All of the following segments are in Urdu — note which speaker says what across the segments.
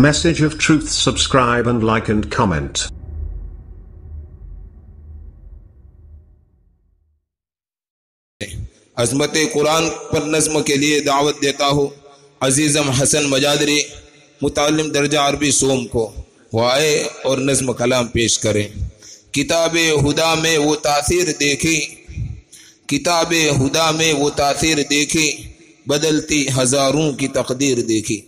Speaker 1: Message of Truth. Subscribe and like and comment.
Speaker 2: عظمت قرآن پر نظم کے لیے دعوت دیتا ہوں عزیزم حسن مجادری متعلم درجہ عربی سوم کو، وہ آئے اور نظم کلام پیش کریں۔ کتاب ہدا میں وہ تاثیر دیکھی، کتاب ہدا میں وہ تاثیر دیکھی، بدلتی ہزاروں کی تقدیر دیکھی۔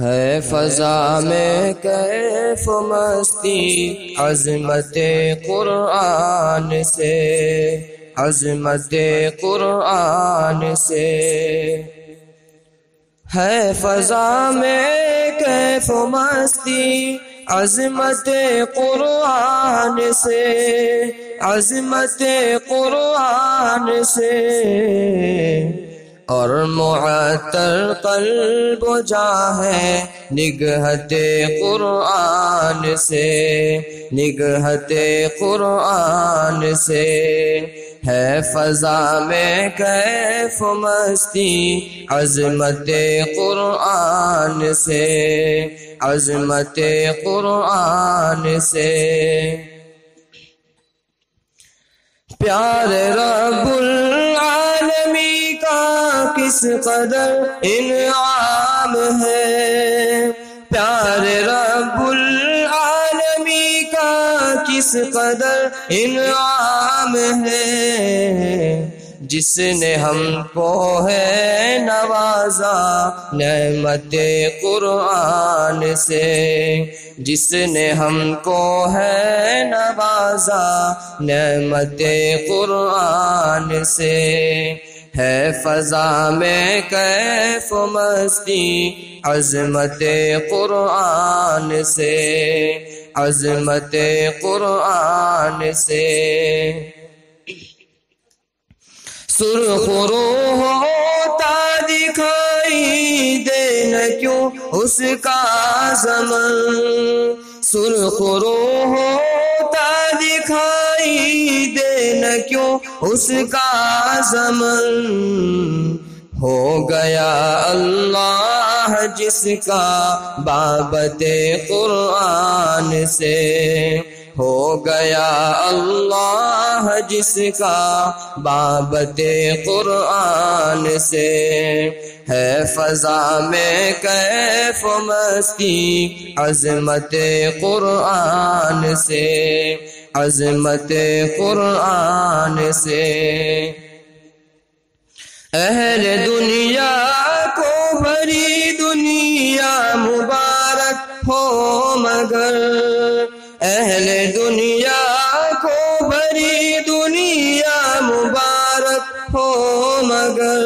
Speaker 3: ہے فضا میں کیف مستی عظمت قرآن سے، عظمت قرآن سے۔ ہے فضا میں کیف مستی عظمت قرآن سے، عظمت قرآن سے۔ اور معطر قلب و جاں ہے نگہت قرآن سے، نگہت قرآن سے۔ ہے فضا میں کیف مستی عظمت قرآن سے، عظمت قرآن سے۔ پیارے رب العالمی کا کس قدر انعام ہے، پیارے رب العالمی کا کس قدر انعام ہے، جس نے ہم کو ہے نوازا نعمت قرآن سے، جس نے ہم کو ہے نوازا نعمت قرآن سے۔ ہے فضا میں کیف مستی عظمت قرآن سے، عظمت قرآن سے۔ سرخ روح ہوتا دکھائی دے نہ کیوں اس کا زمن، سرخ روح ہوتا دکھائی دے نہ کیوں اس کا زمن۔ ہو گیا اللہ جس کا بابت قرآن سے، ہو گیا اللہ جس کا بابت قرآن سے۔ ہے فضا میں کیف مستی عظمت قرآن سے، عظمت قرآن سے۔ اہل دنیا کو بھری دنیا مبارک ہو مگر، اہل دنیا کو بھری دنیا مبارک ہو مگر،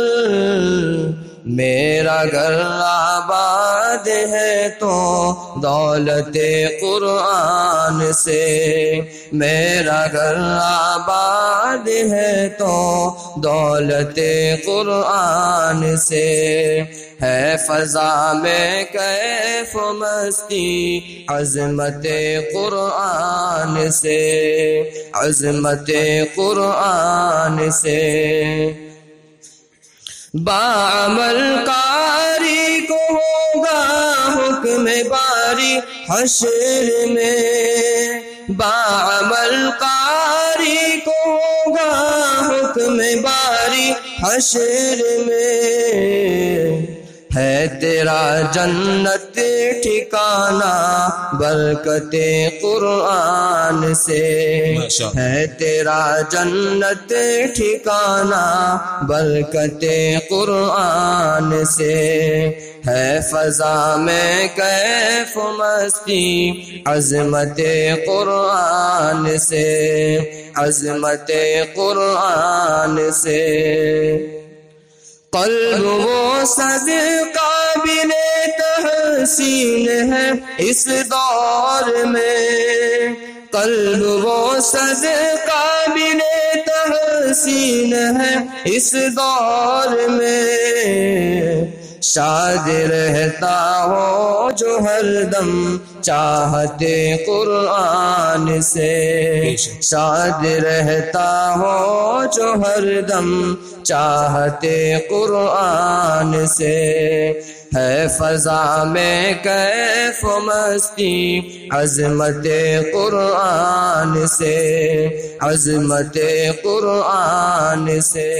Speaker 3: میرا گھر آباد ہے تو دولت قرآن سے، میرا گھر آباد ہے تو دولت قرآن سے۔ ہے فضا میں کیف مستی عظمت قرآن سے، عظمت قرآن سے۔ باعمل قاری کو ہوگا حکم باری حشر میں، باعمل قاری کو ہوگا حکم باری حشر میں۔ ہے تیرا جنت ٹھکانہ برکت قرآن سے، ہے تیرا جنت ٹھکانہ برکت قرآن سے۔ ہے فضا میں کیف مستی عظمت قرآن سے، عظمت قرآن سے۔ قلب وہ سد قابل تحسین ہے اس دور میں، قلب وہ سد قابل تحسین ہے اس دور میں، شاد رہتا ہو جو ہر دم چاہتے قرآن سے، شاد رہتا ہو جو ہر دم چاہتے قرآن سے، ہے فضا میں کیف و مستی عظمت قرآن سے، عظمت قرآن سے،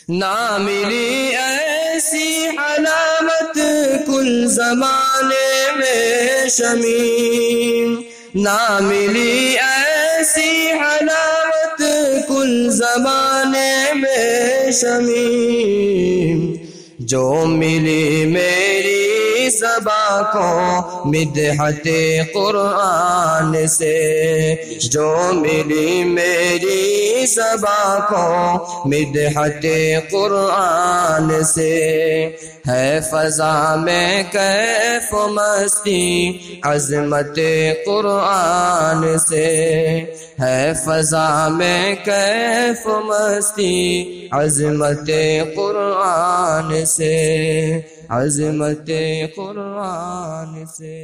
Speaker 3: نہ ملی ایسی علامت کل زمانے میں شمیم، نہ ملی ایسی علامت کل زمانے میں شمیم، جو ملی میری زباں کو مدحت قرآن سے، جو ملی میری زباں کو مدحت قرآن سے، ہے فضا میں کیف و مستی عظمت قرآن سے، ہے فضا میں کیف و مستی عظمت قرآن سے، عظمت قرآن سے۔